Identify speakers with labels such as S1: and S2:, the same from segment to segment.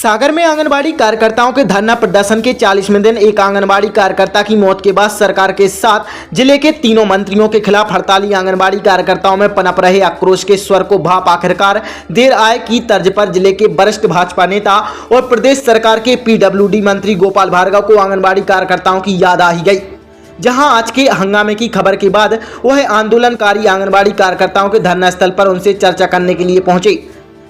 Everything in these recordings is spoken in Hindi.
S1: सागर में आंगनबाड़ी कार्यकर्ताओं के धरना प्रदर्शन के 40वें दिन एक आंगनबाड़ी कार्यकर्ता की मौत के बाद सरकार के साथ जिले के तीनों मंत्रियों के खिलाफ हड़ताली आंगनबाड़ी कार्यकर्ताओं में पनप रहे आक्रोश के स्वर को भाप आखिरकार देर आए की तर्ज पर जिले के वरिष्ठ भाजपा नेता और प्रदेश सरकार के पीडब्ल्यूडी मंत्री गोपाल भार्गव को आंगनबाड़ी कार्यकर्ताओं की याद आ ही गई। जहां आज के हंगामे की खबर के बाद वह आंदोलनकारी आंगनबाड़ी कार्यकर्ताओं के धरना स्थल पर उनसे चर्चा करने के लिए पहुंचे,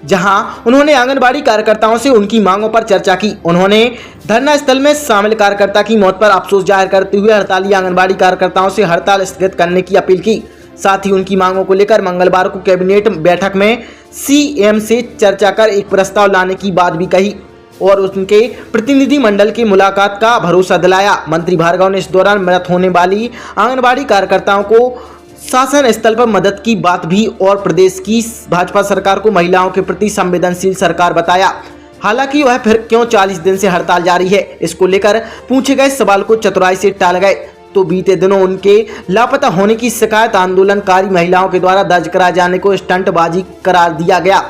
S1: जहां उन्होंने आंगनबाड़ी कार्यकर्ताओं से उनकी मांगों पर चर्चा की। उन्होंने धरना स्थल में शामिल कार्यकर्ता की मौत पर अफसोस जाहिर करते हुए हड़ताली आंगनबाड़ी कार्यकर्ताओं से हड़ताल स्थगित करने की अपील की। साथ ही उनकी मांगों को लेकर मंगलवार को कैबिनेट बैठक में सीएम से चर्चा कर एक प्रस्ताव लाने की बात भी कही और उनके प्रतिनिधि मंडल की मुलाकात का भरोसा दिलाया। मंत्री भार्गव ने इस दौरान मृत होने वाली आंगनबाड़ी कार्यकर्ताओं को शासन स्थल पर मदद की बात भी और प्रदेश की भाजपा सरकार को महिलाओं के प्रति संवेदनशील सरकार बताया। हालांकि वह फिर क्यों 40 दिन से हड़ताल जारी है, इसको लेकर पूछे गए सवाल को चतुराई से टाल गए तो बीते दिनों उनके लापता होने की शिकायत आंदोलनकारी महिलाओं के द्वारा दर्ज कराए जाने को स्टंटबाजी करार दिया गया।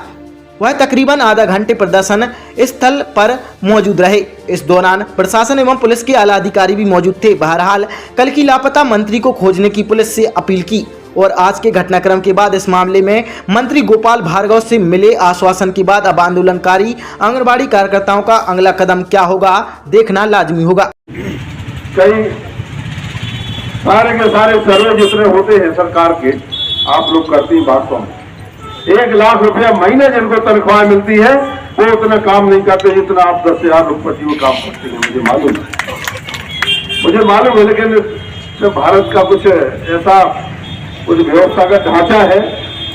S1: वह तकरीबन आधा घंटे प्रदर्शन स्थल पर मौजूद रहे। इस दौरान प्रशासन एवं पुलिस के आला अधिकारी भी मौजूद थे। बहरहाल कल की लापता मंत्री को खोजने की पुलिस से अपील की और आज के घटनाक्रम के बाद इस मामले में मंत्री गोपाल भार्गव से मिले आश्वासन के बाद अब आंदोलनकारी आंगनबाड़ी कार्यकर्ताओं का अगला कदम क्या होगा, देखना लाजमी होगा।
S2: कई सारे के सारे सर्वे जितने होते हैं सरकार के, आप लोग करती बातों में 1 लाख रुपया महीने जिनको तनख्वाह मिलती है वो उतना काम नहीं करते जितना आप 10,000 रुपये में काम करते हैं। मुझे मालूम है, लेकिन भारत का कुछ ऐसा कुछ व्यवस्थागत ढांचा है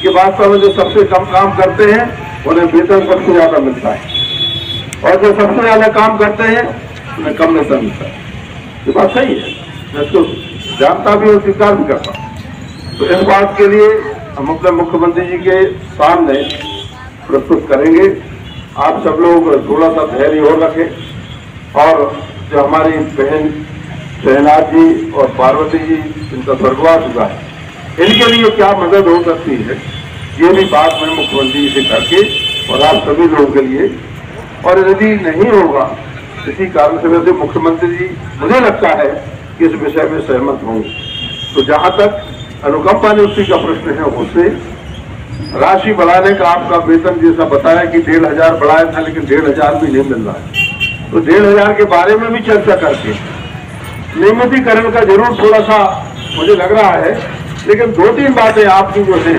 S2: कि वास्तव में जो सबसे कम काम करते हैं उन्हें वेतन सबसे ज्यादा मिलता है और जो सबसे ज्यादा काम करते हैं उन्हें कम वेतन मिलता है। ये बात सही है, मैं इसको जानता भी और स्वीकार भी करता हूँ। तो इस बात के लिए हम अपने मुख्यमंत्री जी के सामने प्रस्तुत करेंगे। आप सब लोग थोड़ा सा धैर्य और रखें और जो हमारी बहन शहनाज जी और पार्वती जी इनका स्वर्गवास हुआ है, इनके लिए क्या मदद हो सकती है ये भी बात मैं मुख्यमंत्री जी से करके और आप सभी लोगों के लिए, और यदि नहीं होगा इसी कारण से वैसे मुख्यमंत्री जी मुझे लगता है कि इस विषय में सहमत होंगे। तो जहां तक अनुकंपा नियुक्ति का प्रश्न है, उससे राशि बढ़ाने का आपका वेतन जैसा बताया कि 1,500 बढ़ाया था, लेकिन 1,500 भी नहीं मिल रहा है। तो 1,500 के बारे में भी चर्चा करके नियमितीकरण का जरूर थोड़ा सा मुझे लग रहा है। लेकिन 2-3 बातें आपकी जो है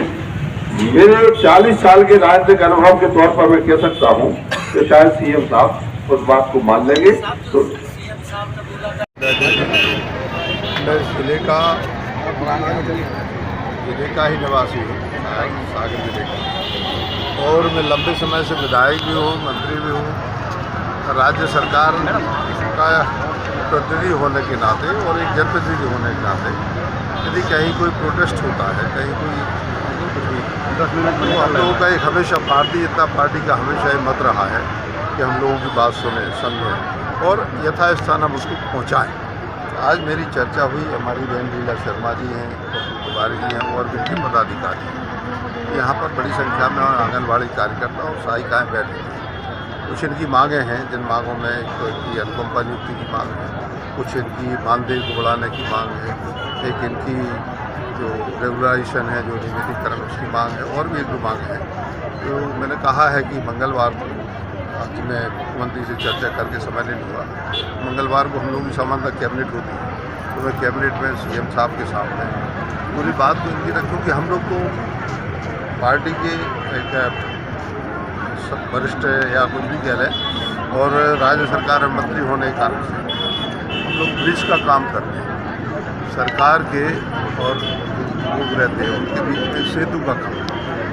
S2: मेरे 40 साल के राजनीतिक अनुभव के तौर पर मैं कह सकता हूँ कि शायद सीएम साहब उस बात को मान लेंगे। तो
S3: जिले का ही निवासी हूँ, सागर जिले का, और मैं लंबे समय से विधायक भी हूँ, मंत्री भी हूँ। राज्य सरकार का प्रतिनिधि होने के नाते और एक जनप्रतिनिधि होने के नाते यदि कहीं कोई प्रोटेस्ट होता है, कहीं कोई तो हम लोगों का एक हमेशा भारतीय जनता पार्टी का हमेशा ये मत रहा है कि हम लोगों की बात सुने, समझें और यथास्थान हम उसको पहुँचाएँ। आज मेरी चर्चा हुई, हमारी बहन लीला शर्मा जी हैं, कुमारी जी हैं और भी पदाधिकारी हैं। यहाँ पर बड़ी संख्या में आंगनबाड़ी कार्यकर्ता और सहायिकाएँ बैठी हैं। कुछ इनकी मांगें हैं, जिन मांगों में इनकी अनुकंपा नियुक्ति की मांग है, कुछ इनकी मानदेय को बढ़ाने की मांग है, एक इनकी जो रेगुलाइजेशन है, जो नियमितीकरण उसकी मांग है, और भी 1-2 मांग है। तो मैंने कहा है कि मंगलवार को आज मैं मुख्यमंत्री से चर्चा करके समय नहीं लूँगा। मंगलवार को हम लोगों की सामान्य कैबिनेट होती है, तो मैं कैबिनेट में सीएम साहब के सामने पूरी बात को इनकी रखूँ कि हम लोग को पार्टी के एक वरिष्ठ या कुछ भी कह लें और राज्य सरकार में मंत्री होने के कारण से हम लोग ब्रिज का काम करते हैं। सरकार के और लोग रहते हैं उनके बीच में सेतु का काम।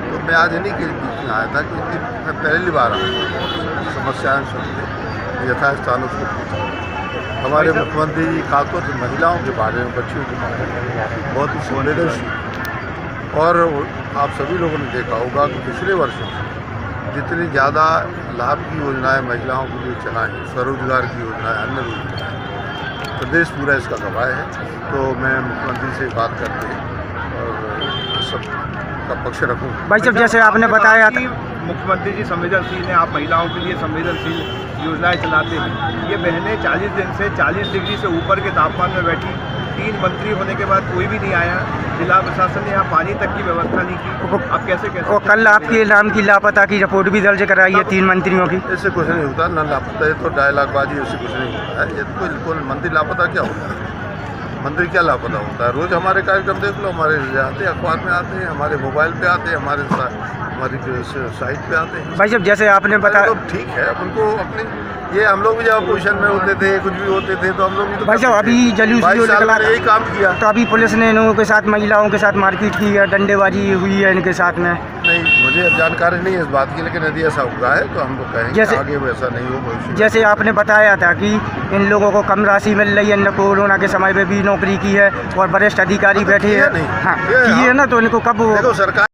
S3: तो मैं आज इन्हीं के बीच में आया था कि मैं पहली बार आया, समस्याएं सुनते यथास्थान उसको पूछा। हमारे मुख्यमंत्री जी खासतौर से महिलाओं के बारे में, बच्चियों के बारे में बहुत ही संवेदनशील, और आप सभी लोगों ने देखा होगा कि पिछले वर्षों से जितनी ज़्यादा लाभ की योजनाएं महिलाओं के लिए चलाई हैं, स्वरोजगार की योजनाएं, अन्य योजनाएं, प्रदेश पूरा इसका गवाह है। तो मैं मुख्यमंत्री से बात करके और सब का पक्ष रखूँ।
S4: भाई साहब जैसे आपने बताया था,
S5: मुख्यमंत्री जी संवेदनशील हैं, आप महिलाओं के लिए संवेदनशील योजनाएं चलाते हैं। ये बहनें 40 दिन से 40 डिग्री से ऊपर के तापमान में बैठी, 3 मंत्री होने के बाद कोई भी नहीं आया, जिला प्रशासन ने यहाँ पानी तक की व्यवस्था नहीं की। आप कैसे
S4: और कल आपके नाम की लापता की रिपोर्ट भी दर्ज कराई है 3 मंत्रियों की।
S3: इससे कुछ नहीं होता, ना लापता, ये तो डायलॉगबाजी, उससे कुछ नहीं होता है। ये तो कोई मंत्री लापता क्या होता है? मंत्री क्या लापता होता है? रोज हमारे कार्यक्रम देख लो, हमारे आते हैं, अखबार में आते हैं, हमारे मोबाइल पे आते हैं, हमारी साइट पे आते हैं।
S4: भाई साहब जैसे आपने बताया,
S3: तो ठीक है, अब उनको अपने, ये हम लोग भी जब अपोजिशन में होते थे, कुछ भी होते थे, तो हम लोग भी तो
S4: भाई साहब अभी जलूस जो निकला
S3: यही काम किया।
S4: तो अभी पुलिस ने इन लोगों के साथ, महिलाओं के साथ मारपीट की है, डंडेबाजी हुई है इनके साथ में।
S3: नहीं, मुझे अब जानकारी नहीं है इस बात की, लेकिन यदि ऐसा हुआ है तो हम लोग कहेंगे
S4: जैसे
S3: आगे वैसा नहीं हो भविष्य में।
S4: जैसे आपने बताया था कि इन लोगों को कम राशि मिल रही है, इनने कोरोना के समय में भी नौकरी की है और वरिष्ठ अधिकारी बैठे हैं।
S3: नहीं,
S4: हाँ
S3: ये
S4: की है ना, तो इनको कब
S3: देखो सरकार